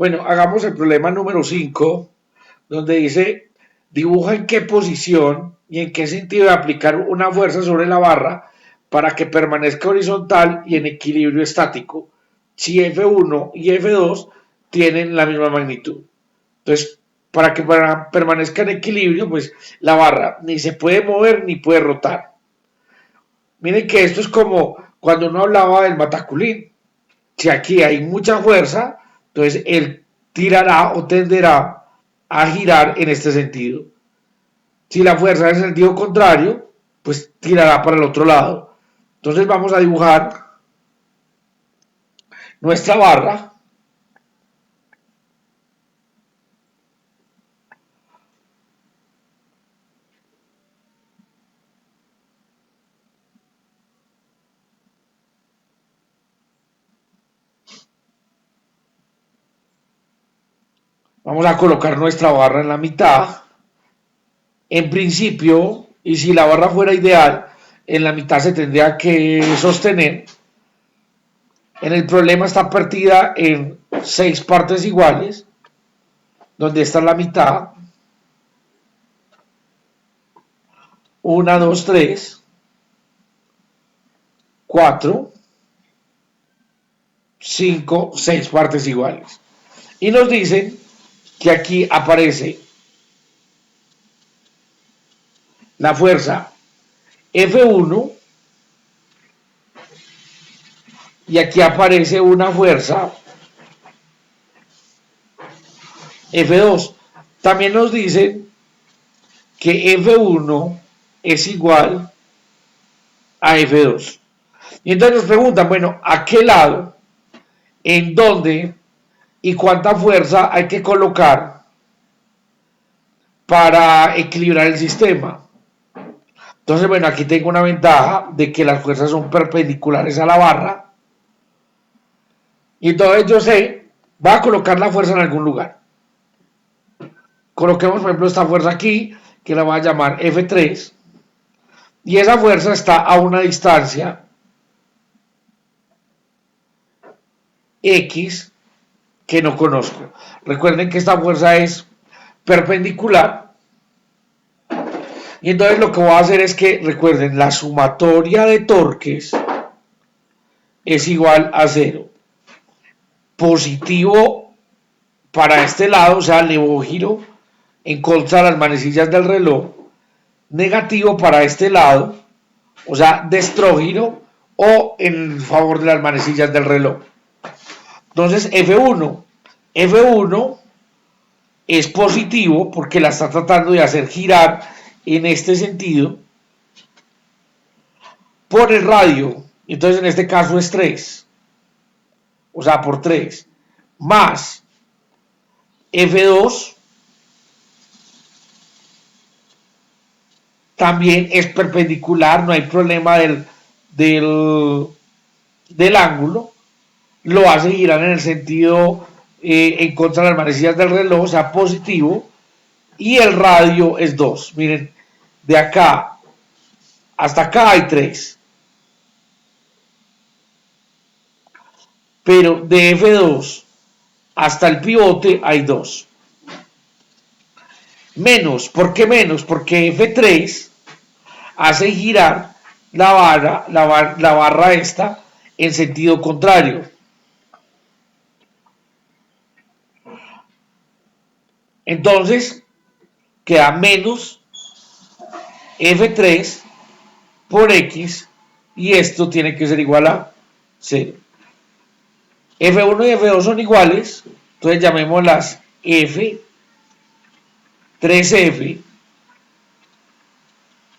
Bueno, hagamos el problema número 5, donde dice, dibuja en qué posición y en qué sentido de aplicar una fuerza sobre la barra para que permanezca horizontal y en equilibrio estático, si F1 y F2 tienen la misma magnitud. Entonces, para que permanezca en equilibrio, pues la barra ni se puede mover ni puede rotar. Miren que esto es como cuando uno hablaba del mataculín. Si aquí hay mucha fuerza, entonces él tirará o tenderá a girar en este sentido. Si la fuerza es en el sentido contrario, pues tirará para el otro lado. Entonces vamos a dibujar nuestra barra. Vamos a colocar nuestra barra en la mitad. En principio, y si la barra fuera ideal, en la mitad se tendría que sostener. En el problema está partida en 6 partes iguales, donde está la mitad. 1, 2, 3, 4, 5, 6 partes iguales. Y nos dicen que aquí aparece la fuerza F1 y aquí aparece una fuerza F2. También nos dicen que F1 es igual a F2. Y entonces nos preguntan, bueno, ¿a qué lado, en dónde y cuánta fuerza hay que colocar para equilibrar el sistema? Entonces, bueno, aquí tengo una ventaja de que las fuerzas son perpendiculares a la barra. Y entonces yo sé, voy a colocar la fuerza en algún lugar. Coloquemos, por ejemplo, esta fuerza aquí, que la voy a llamar F3. Y esa fuerza está a una distancia X que no conozco. Recuerden que esta fuerza es perpendicular. Y entonces lo que voy a hacer es que, recuerden, la sumatoria de torques es igual a 0. Positivo para este lado, o sea, levogiro en contra de las manecillas del reloj. Negativo para este lado, o sea, destrógiro o en favor de las manecillas del reloj. Entonces, F1 es positivo porque la está tratando de hacer girar en este sentido por el radio. Entonces, en este caso es 3, o sea, por 3, más F2 también es perpendicular, no hay problema del ángulo, lo hace girar en el sentido en contra de las manecillas del reloj, o sea, positivo, y el radio es 2. Miren, de acá hasta acá hay 3, pero de F2 hasta el pivote hay 2. Menos, ¿por qué menos? Porque F3 hace girar la barra esta en sentido contrario. Entonces, queda menos F3 por X y esto tiene que ser igual a 0. F1 y F2 son iguales, entonces llamémoslas F, 3F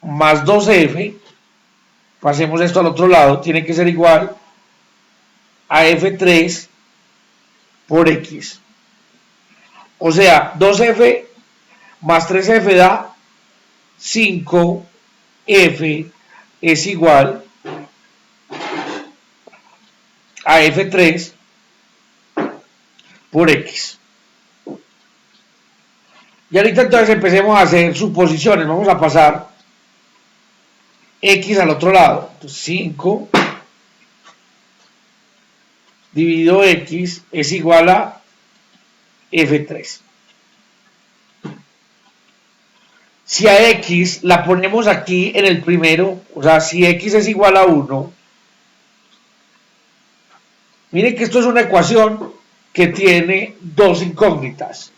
más 2F, pasemos esto al otro lado, tiene que ser igual a F3 por X. O sea, 2F más 3F da 5F es igual a F3 por X. Y ahorita entonces empecemos a hacer suposiciones. Vamos a pasar X al otro lado. Entonces 5 dividido X es igual a F3. Si a X la ponemos aquí en el primero, o sea, si X es igual a 1, miren que esto es una ecuación que tiene dos incógnitas.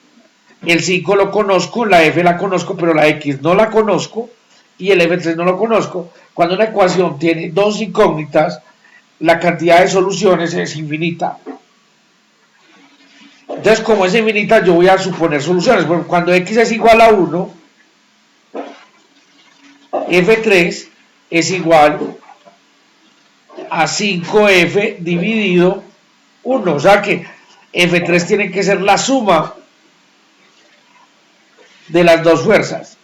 El 5 lo conozco, la F la conozco, pero la X no la conozco y el F3 no lo conozco. Cuando una ecuación tiene dos incógnitas, la cantidad de soluciones es infinita. Entonces, como es infinita, yo voy a suponer soluciones. Bueno, cuando X es igual a 1, F3 es igual a 5F dividido 1. O sea que F3 tiene que ser la suma de las dos fuerzas.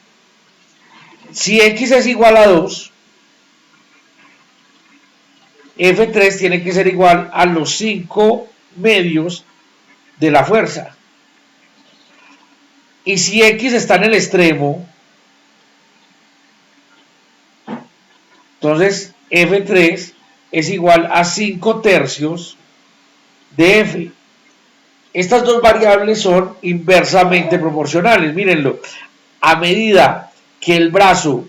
Si X es igual a 2, F3 tiene que ser igual a los 5 medios de la fuerza. Y si X está en el extremo, entonces F3 es igual a 5 tercios de F. Estas dos variables son inversamente proporcionales. Mírenlo. A medida que el brazo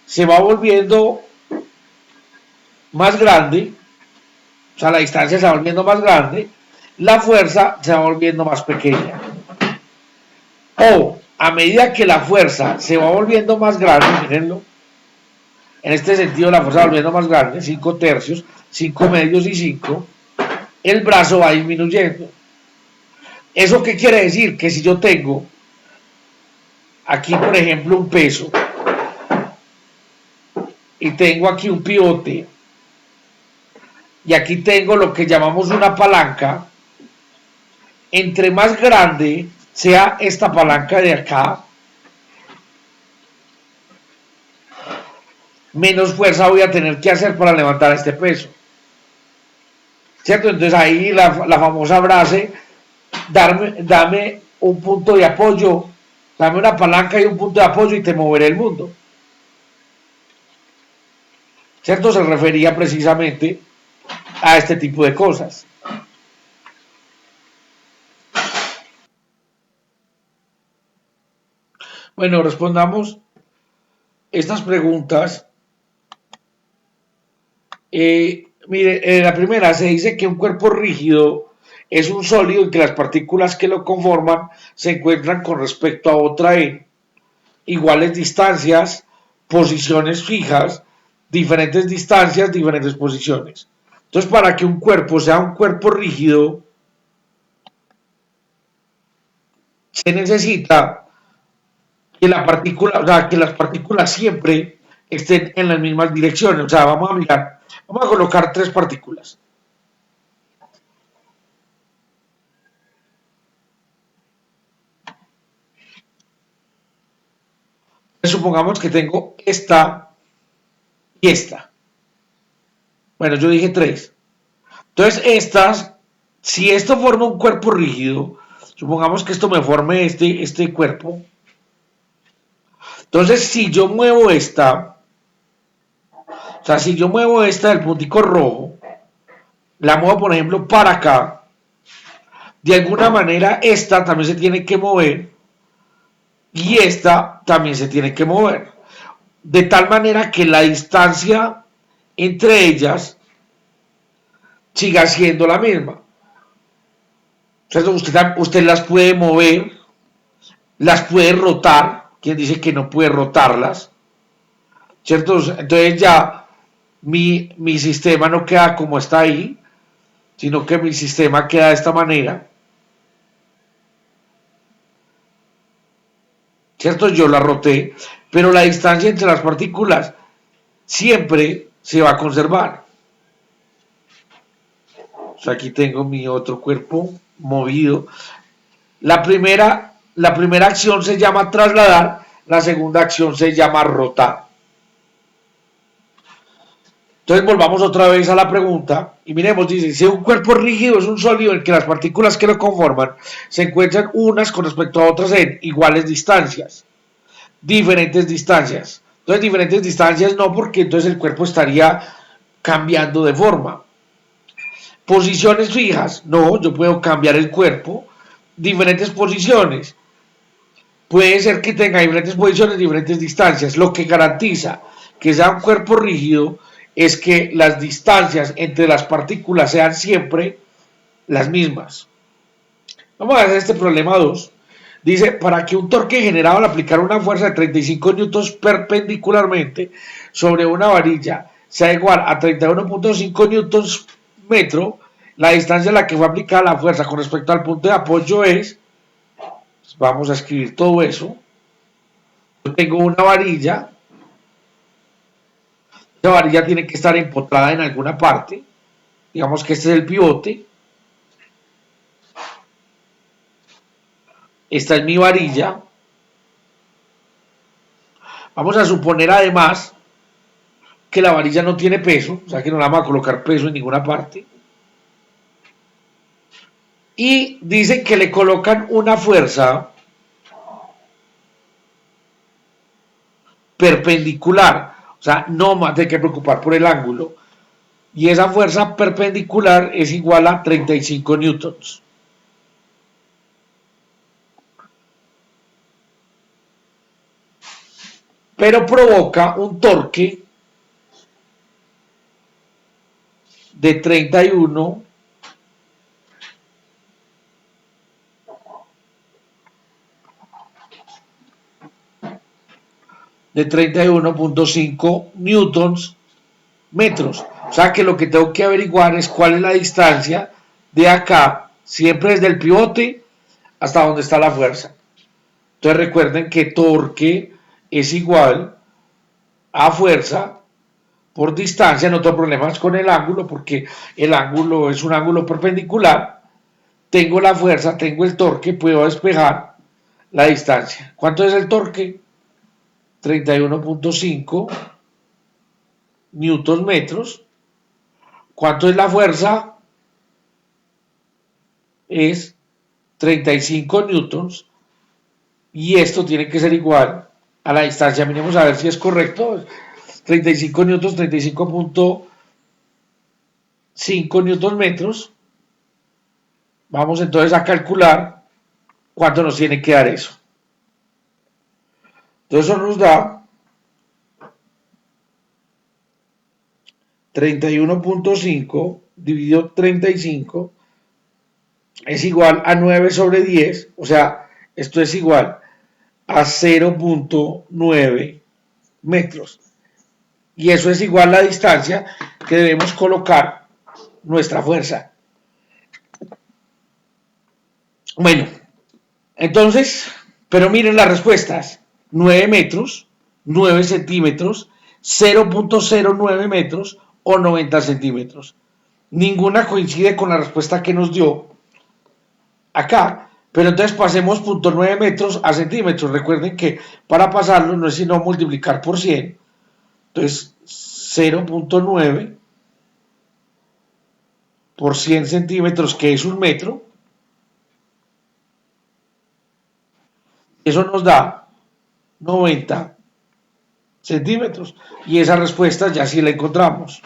se va volviendo más grande, o sea, la distancia se va volviendo más grande, la fuerza se va volviendo más pequeña. O a medida que la fuerza se va volviendo más grande, mírenlo, en este sentido la fuerza va volviendo más grande, 5 tercios, 5 medios y 5, el brazo va disminuyendo. ¿Eso qué quiere decir? Que si yo tengo aquí, por ejemplo, un peso y tengo aquí un pivote y aquí tengo lo que llamamos una palanca, entre más grande sea esta palanca de acá, menos fuerza voy a tener que hacer para levantar este peso. ¿Cierto? Entonces ahí la famosa frase, dame un punto de apoyo, dame una palanca y un punto de apoyo y te moveré el mundo. ¿Cierto? Se refería precisamente a este tipo de cosas. Bueno, respondamos estas preguntas. Mire, en la primera se dice que un cuerpo rígido es un sólido y que las partículas que lo conforman se encuentran con respecto a otra en iguales distancias, posiciones fijas, diferentes distancias, diferentes posiciones. Entonces, para que un cuerpo sea un cuerpo rígido, se necesita que la partícula, o sea, que las partículas siempre estén en las mismas direcciones. O sea, vamos a mirar, vamos a colocar tres partículas. Supongamos que tengo esta y esta. Bueno, yo dije tres. Entonces, estas, si esto forma un cuerpo rígido, supongamos que esto me forme este cuerpo. Entonces, si yo muevo esta, o sea, si yo muevo esta del puntico rojo, la muevo, por ejemplo, para acá, de alguna manera esta también se tiene que mover y esta también se tiene que mover. De tal manera que la distancia entre ellas siga siendo la misma. O sea, usted las puede mover, las puede rotar. ¿Quién dice que no puede rotarlas? ¿Cierto? Entonces ya mi sistema no queda como está ahí, sino que mi sistema queda de esta manera. ¿Cierto? Yo la roté, pero la distancia entre las partículas siempre se va a conservar. O sea, aquí tengo mi otro cuerpo movido. La primera acción se llama trasladar, la segunda acción se llama rotar. Entonces volvamos otra vez a la pregunta y miremos, dice, si un cuerpo rígido es un sólido en que las partículas que lo conforman se encuentran unas con respecto a otras en iguales distancias, diferentes distancias. Entonces diferentes distancias no, porque entonces el cuerpo estaría cambiando de forma. Posiciones fijas, no, yo puedo cambiar el cuerpo, diferentes posiciones. Puede ser que tenga diferentes posiciones, diferentes distancias. Lo que garantiza que sea un cuerpo rígido es que las distancias entre las partículas sean siempre las mismas. Vamos a ver este problema 2. Dice, para que un torque generado al aplicar una fuerza de 35 newtons perpendicularmente sobre una varilla sea igual a 31.5 newtons metro, la distancia a la que fue aplicada la fuerza con respecto al punto de apoyo es, vamos a escribir todo eso. Yo tengo una varilla, esa varilla tiene que estar empotrada en alguna parte, digamos que este es el pivote, esta es mi varilla. Vamos a suponer además que la varilla no tiene peso, o sea que no la vamos a colocar peso en ninguna parte. Y dicen que le colocan una fuerza perpendicular, o sea, no más hay que preocupar por el ángulo. Y esa fuerza perpendicular es igual a 35 newtons. Pero provoca un torque de 31 de 31.5 newtons metros. O sea que lo que tengo que averiguar es cuál es la distancia de acá, siempre desde el pivote hasta donde está la fuerza. Entonces recuerden que torque es igual a fuerza por distancia. No tengo problemas con el ángulo porque el ángulo es un ángulo perpendicular. Tengo la fuerza, tengo el torque, puedo despejar la distancia. ¿Cuánto es el torque? 31.5 newtons metros. ¿Cuánto es la fuerza? Es 35 newtons. Y esto tiene que ser igual a la distancia. Miremos a ver si es correcto. 35 newtons, 35.5 newtons metros. Vamos entonces a calcular cuánto nos tiene que dar eso. Entonces eso nos da 31.5 dividido 35 es igual a 9 sobre 10, o sea, esto es igual a 0.9 metros. Y eso es igual a la distancia que debemos colocar nuestra fuerza. Bueno, entonces, pero miren las respuestas. 9 metros, 9 centímetros, 0.09 metros o 90 centímetros. Ninguna coincide con la respuesta que nos dio acá. Pero entonces pasemos 0.9 metros a centímetros. Recuerden que para pasarlo no es sino multiplicar por 100. Entonces 0.9 por 100 centímetros, que es un metro. Eso nos da 90 centímetros. Y esa respuesta ya sí la encontramos.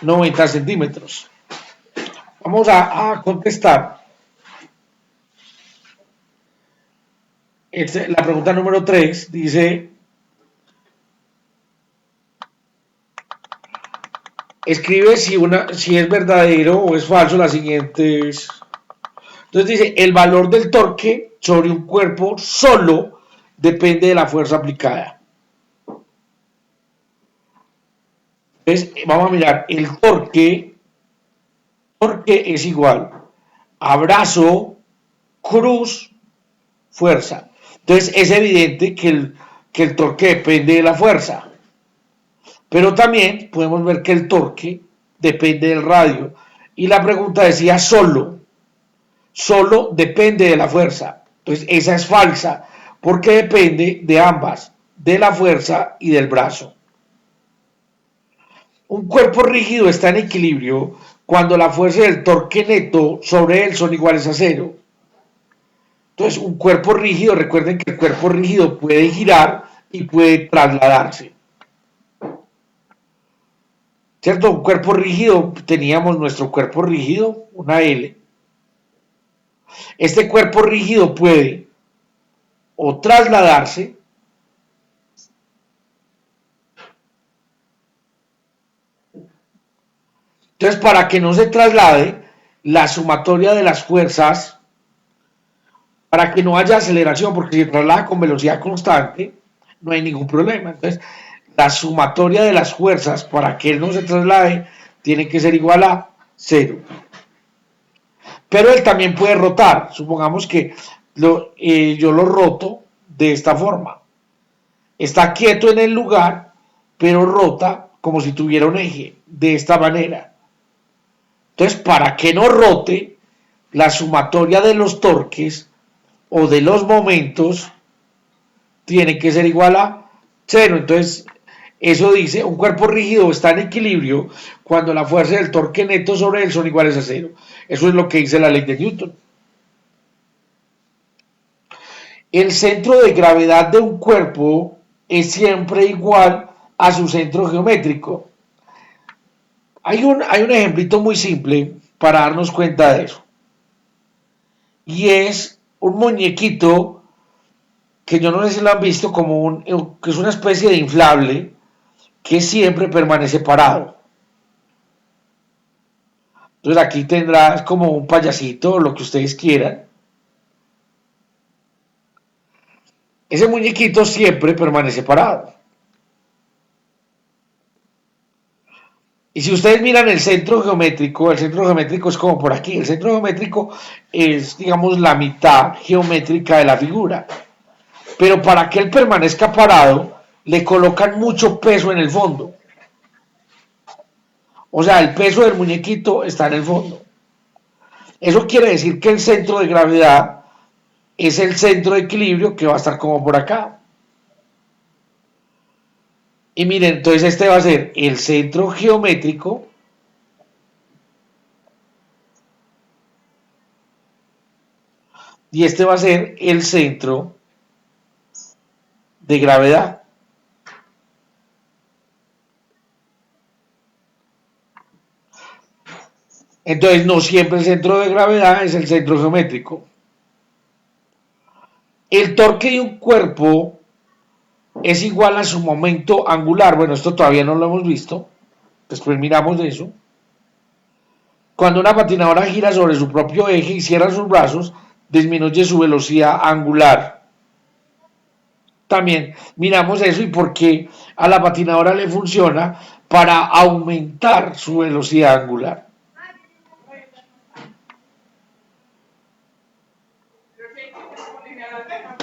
90 centímetros. Vamos a contestar. La pregunta número 3 dice, escribe si es verdadero o es falso las siguientes. Entonces dice, el valor del torque sobre un cuerpo solo depende de la fuerza aplicada. Entonces vamos a mirar, el torque es igual a brazo, cruz, fuerza. Entonces es evidente que el torque depende de la fuerza. Pero también podemos ver que el torque depende del radio. Y la pregunta decía solo depende de la fuerza. Entonces esa es falsa porque depende de ambas, de la fuerza y del brazo. Un cuerpo rígido está en equilibrio cuando la fuerza y el torque neto sobre él son iguales a cero. Entonces un cuerpo rígido, recuerden que el cuerpo rígido puede girar y puede trasladarse. ¿cierto? Un cuerpo rígido, teníamos nuestro cuerpo rígido, una L. Este cuerpo rígido puede o trasladarse, entonces para que no se traslade, la sumatoria de las fuerzas, para que no haya aceleración, porque si se traslada con velocidad constante, no hay ningún problema. Entonces, la sumatoria de las fuerzas para que él no se traslade tiene que ser igual a cero. Pero él también puede rotar. Supongamos que yo lo roto de esta forma. Está quieto en el lugar, pero rota como si tuviera un eje, de esta manera. Entonces, para que no rote, la sumatoria de los torques o de los momentos tiene que ser igual a cero. Entonces, eso dice, un cuerpo rígido está en equilibrio cuando la fuerza y el torque neto sobre él son iguales a cero. Eso es lo que dice la ley de Newton. El centro de gravedad de un cuerpo es siempre igual a su centro geométrico. Hay un ejemplito muy simple para darnos cuenta de eso. Y es un muñequito que yo no sé si lo han visto, que es una especie de inflable que siempre permanece parado. Entonces aquí tendrás como un payasito, lo que ustedes quieran. Ese muñequito siempre permanece parado. Y si ustedes miran el centro geométrico es como por aquí. El centro geométrico es, digamos, la mitad geométrica de la figura. Pero para que él permanezca parado, le colocan mucho peso en el fondo. O sea, el peso del muñequito está en el fondo. Eso quiere decir que el centro de gravedad es el centro de equilibrio que va a estar como por acá. Y miren, entonces este va a ser el centro geométrico y este va a ser el centro de gravedad. Entonces no siempre el centro de gravedad es el centro geométrico. El torque de un cuerpo es igual a su momento angular. Bueno, esto todavía no lo hemos visto. Después miramos de eso. Cuando una patinadora gira sobre su propio eje y cierra sus brazos, disminuye su velocidad angular. También miramos eso y por qué a la patinadora le funciona para aumentar su velocidad angular.